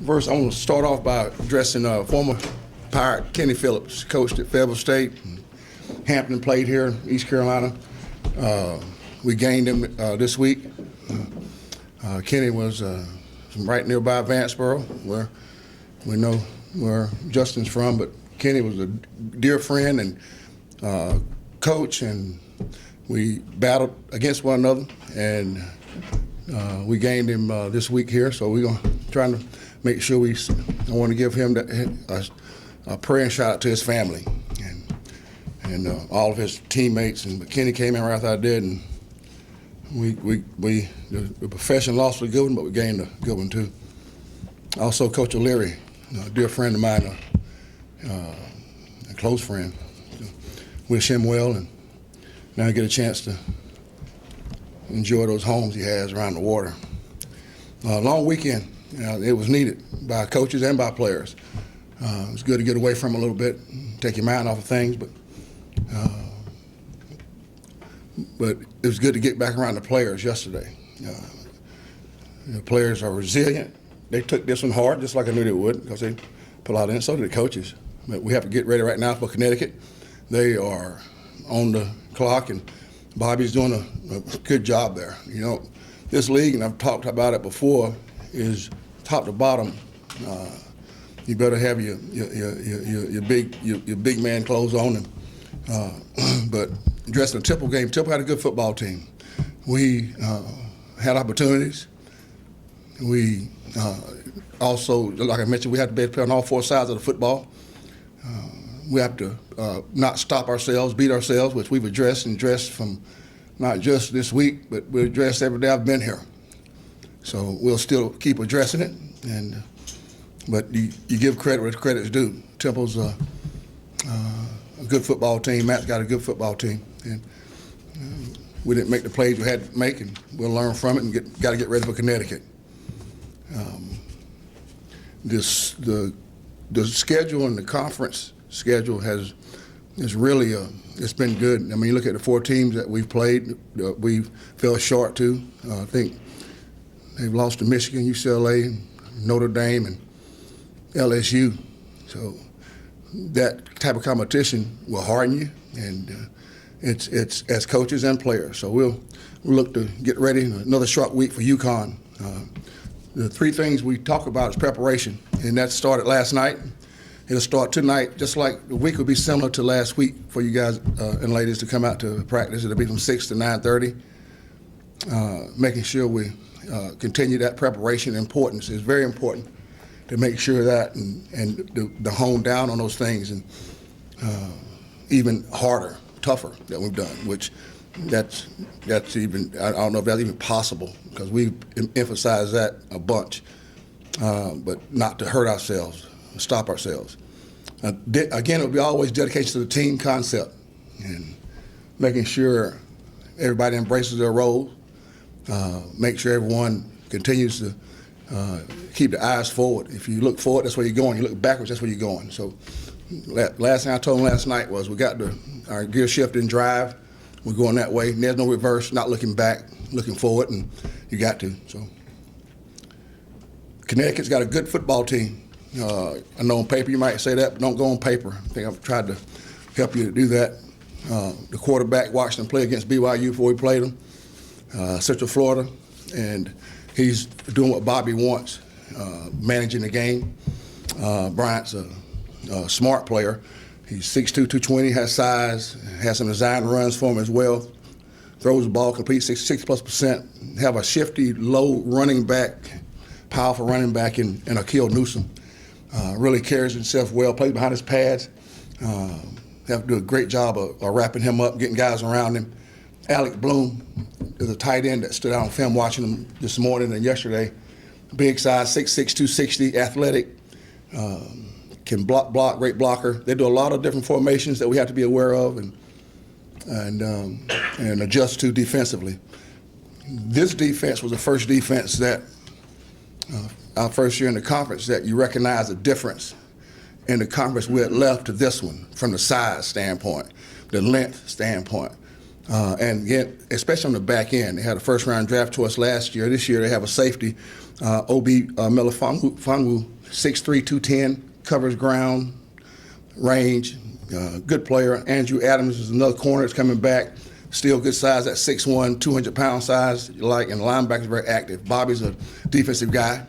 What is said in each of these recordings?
First, I want to start off by addressing former Pirate Kenny Phillips, coached at Fayetteville State. Hampton played here in East Carolina. We gained him this week. Kenny was right nearby Vanceboro, where we know where Justin's from, but Kenny was a dear friend and coach, and we battled against one another, and we gained him this week here, so we're going to try to make sure I want to give him a prayer and shout out to his family and all of his teammates. And Kenny came in right after I did, and the profession lost a good one, but we gained a good one too. Also, Coach O'Leary, a dear friend of mine, a close friend. Wish him well, and now I get a chance to enjoy those homes he has around the water. Long weekend. It was needed by coaches and by players. It was good to get away from a little bit, take your mind off of things, but it was good to get back around the players yesterday. The players are resilient. They took this one hard, just like I knew they would, because they put a lot in it. So did the coaches. But we have to get ready right now for Connecticut. They are on the clock, and Bobby's doing a good job there. You know, this league, and I've talked about it before, is top to bottom. You better have your big man clothes on, and but addressing the Temple game, Temple had a good football team. We had opportunities. We also, like I mentioned, we have to play on all four sides of the football. We have to not stop ourselves, beat ourselves, which we've addressed from not just this week, but we addressed every day I've been here. So we'll still keep addressing it, but you give credit where credit's due. Temple's a good football team. Matt's got a good football team, and we didn't make the plays we had to make, and we'll learn from it and got to get ready for Connecticut. The schedule and the conference schedule has really it's been good. I mean, you look at the four teams that we've played, we fell short to. I think they've lost to Michigan, UCLA, Notre Dame, and LSU. So that type of competition will harden you, and it's as coaches and players. So we'll look to get ready. Another short week for UConn. The three things we talk about is preparation, and that started last night. It'll start tonight, just like the week will be similar to last week for you guys and ladies to come out to practice. It'll be from 6 to 9:30. Making sure we continue that preparation importance is very important to make sure that and the hone down on those things, and even harder, tougher that we've done, which that's even, I don't know if that's even possible, because we've emphasized that a bunch, but not to hurt ourselves, stop ourselves. Again, it will be always dedication to the team concept and making sure everybody embraces their role, make sure everyone continues to keep the eyes forward. If you look forward, that's where you're going. You look backwards, that's where you're going. So last thing I told them last night was we got our gear shift in drive. We're going that way. There's no reverse, not looking back, looking forward, and you got to. So Connecticut's got a good football team. I know on paper you might say that, but don't go on paper. I think I've tried to help you to do that. The quarterback watched them play against BYU before we played them, Central Florida, and he's doing what Bobby wants, managing the game. Bryant's a smart player. He's 6'2", 220, has size, has some design runs for him as well. Throws the ball, completes 60+%. Have a shifty, low running back, powerful running back in Akil Newsom. Really carries himself well, plays behind his pads. Have to do a great job of wrapping him up, getting guys around him. Alec Bloom is a tight end that stood out on film watching him this morning and yesterday. Big size, 6'6", 260, athletic. Can block, great blocker. They do a lot of different formations that we have to be aware of and adjust to defensively. This defense was the first defense that our first year in the conference that you recognize the difference in the conference we had left to this one from the size standpoint, the length standpoint. And again, especially on the back end, they had a first-round draft to us last year. This year they have a safety, Obi Melifonwu, 6'3", 210, covers ground, range, good player. Andrew Adams is another corner that's coming back, still good size at 6'1", 200-pound size, and the linebacker's very active. Bobby's a defensive guy,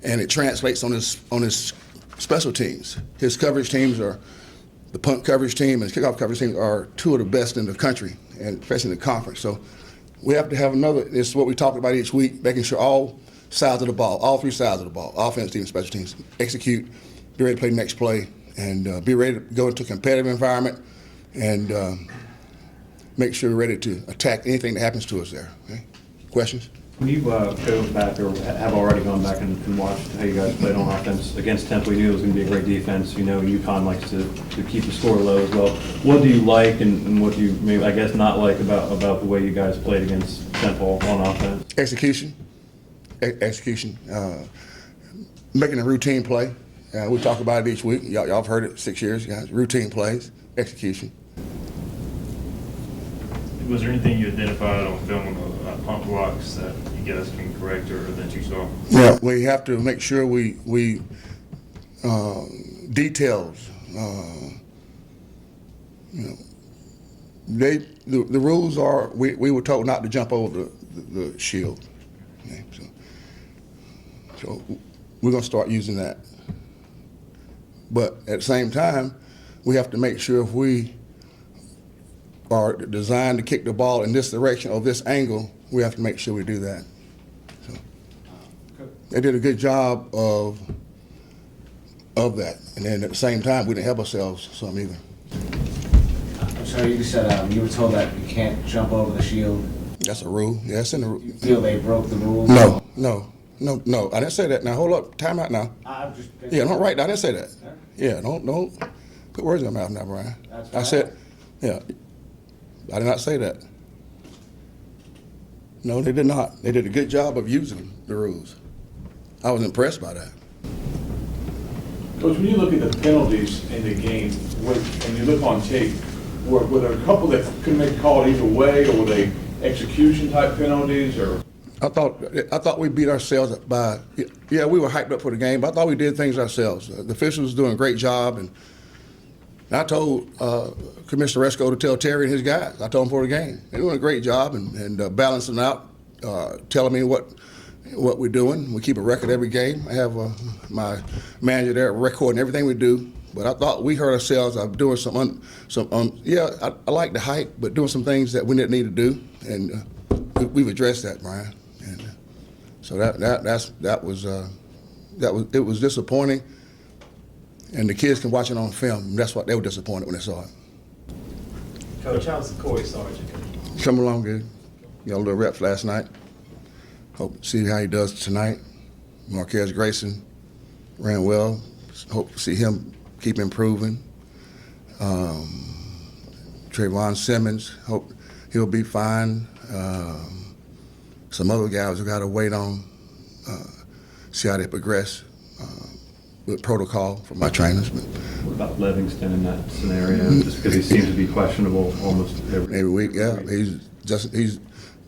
and it translates on his special teams. His coverage teams are the punt coverage team and his kickoff coverage team are two of the best in the country, and especially in the conference. So we have to have this is what we talk about each week, making sure all sides of the ball, all three sides of the ball, offense, team, special teams, execute, be ready to play the next play, and be ready to go into a competitive environment and make sure we're ready to attack anything that happens to us there. Okay? Questions? When you go back or have already gone back and watched how you guys played on offense against Temple, you knew it was going to be a great defense. You know, UConn likes to keep the score low as well. What do you like and what do you maybe, I guess, not like about the way you guys played against Temple on offense? Execution. Execution. Making a routine play. We talk about it each week. Y'all have heard it 6 years, guys. Routine plays, execution. Was there anything you identified on film on punt blocks that you guys can correct or that you saw? Yeah, we have to make sure we details. The rules are we were told not to jump over the shield. Okay, so we're going to start using that. But at the same time, we have to make sure if we are designed to kick the ball in this direction or this angle, we have to make sure we do that. So they did a good job of that. And then at the same time, we didn't help ourselves some either. I'm sorry, you just said you were told that you can't jump over the shield. That's a rule. Yeah, it's in the rule. You feel they broke the rules? No. I didn't say that. Now, hold up. Time out now. Yeah, don't write that. I didn't say that. Yeah, don't put words in my mouth now, Brian. I said, yeah. I did not say that. No, they did not. They did a good job of using the rules. I was impressed by that. Coach, when you look at the penalties in the game, and you look on tape, were there a couple that could make a call either way, or were they execution type penalties, or? I thought we beat ourselves by, yeah, we were hyped up for the game, but I thought we did things ourselves. The officials was doing a great job, and I told Commissioner Resco to tell Terry and his guys. I told them before the game. They're doing a great job and balancing out, telling me what we're doing. We keep a record every game. I have my manager there recording everything we do. But I thought we hurt ourselves of doing I like the hype, but doing some things that we didn't need to do, and we've addressed that, Brian. And so that was disappointing. And the kids can watch it on film. That's what they were disappointed when they saw it. Coach, how's the Corey Sargent? Coming along good. Got a little reps last night. Hope to see how he does tonight. Marquez Grayson ran well. Hope to see him keep improving. Trayvon Simmons, hope he'll be fine. Some other guys we got to wait on, see how they progress. With protocol from my trainers. What about Livingston in that scenario? Just because he seems to be questionable almost every week. Yeah, he's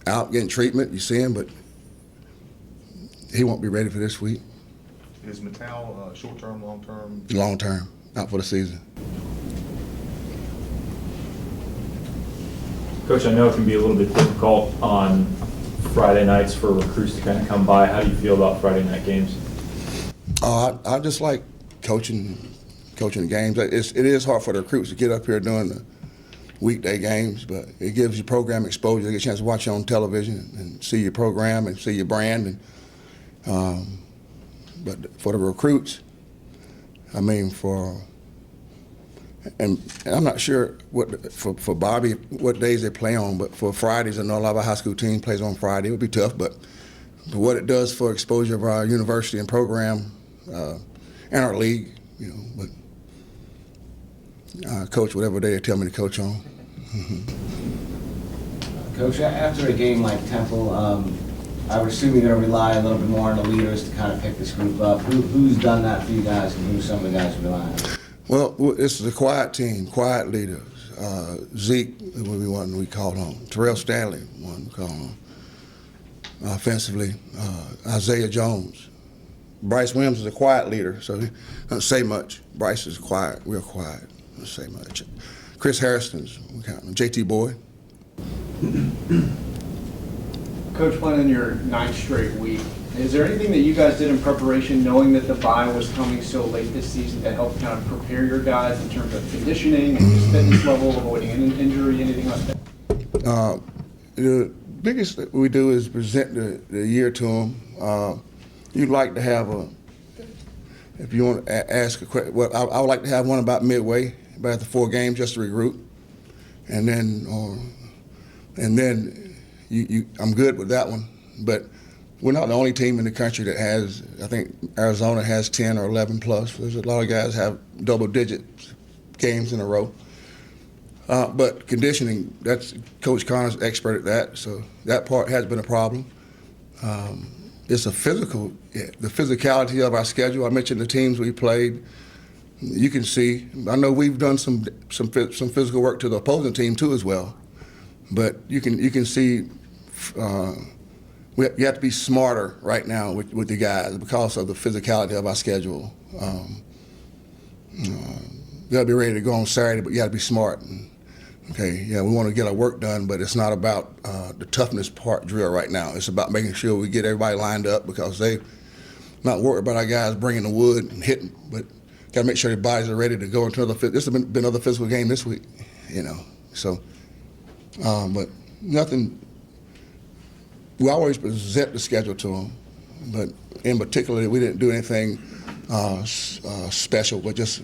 out getting treatment. You see him, but he won't be ready for this week. Is McNeill's short term, long term? Long term, out for the season. Coach, I know it can be a little bit difficult on Friday nights for recruits to kind of come by. How do you feel about Friday night games? I just like coaching the games. It is hard for the recruits to get up here during the weekday games, but it gives you program exposure. You get a chance to watch you on television and see your program and see your brand. But for the recruits, I mean, and I'm not sure for Bobby what days they play on, but for Fridays, I know a lot of our high school team plays on Friday. It would be tough, but what it does for exposure of our university and program and our league, but I coach whatever day they tell me to coach on. Coach, after a game like Temple, I would assume you're going to rely a little bit more on the leaders to kind of pick this group up. Who's done that for you guys, and who's some of the guys you rely on? Well, this is a quiet team, quiet leaders. Zeke, we called on. Terrell Stanley, one we called on. Offensively, Isaiah Jones. Bryce Williams is a quiet leader, so he doesn't say much. Bryce is quiet, real quiet, doesn't say much. Chris Harrison's, we count him. JT Boyd. Coach, playing in your 9th straight week, is there anything that you guys did in preparation, knowing that the bye was coming so late this season, to help kind of prepare your guys in terms of conditioning and just fitness level, avoiding an injury, anything like that? The biggest that we do is present the year to them. You'd like to have if you want to ask a question, well, I would like to have one about midway, about the 4 games, just to regroup, and then I'm good with that one. But we're not the only team in the country that has. I think Arizona has 10 or 11 plus. There's a lot of guys have double-digit games in a row. But conditioning, that's Coach Connor's expert at that, so that part has been a problem. It's the physicality of our schedule. I mentioned the teams we played. You can see, I know we've done some physical work to the opposing team too as well, but you can see you have to be smarter right now with the guys because of the physicality of our schedule. You got to be ready to go on Saturday, but you got to be smart. Okay, yeah, we want to get our work done, but it's not about the toughness part drill right now. It's about making sure we get everybody lined up because they're not worried about our guys bringing the wood and hitting, but got to make sure their bodies are ready to go into another. This has been another physical game this week, you know. So, but nothing. We always present the schedule to them, but in particular, we didn't do anything special, but just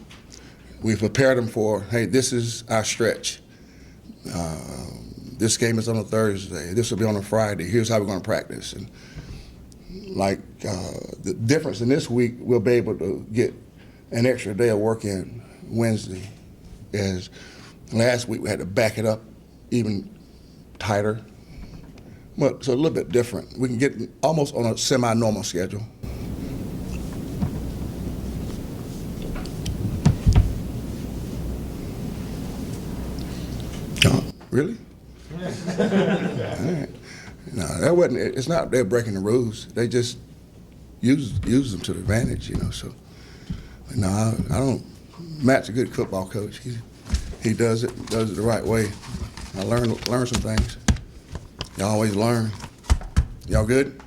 we prepared them for, hey, this is our stretch. This game is on a Thursday. This will be on a Friday. Here's how we're going to practice. And like the difference in this week, we'll be able to get an extra day of work in Wednesday. As last week we had to back it up even tighter. But so a little bit different. We can get almost on a semi-normal schedule. Really? All right. No, that wasn't. It's not they're breaking the rules. They just use them to the advantage, you know. So, no, I don't. Matt's a good football coach. He does it the right way. I learn some things. Y'all always learn. Y'all good?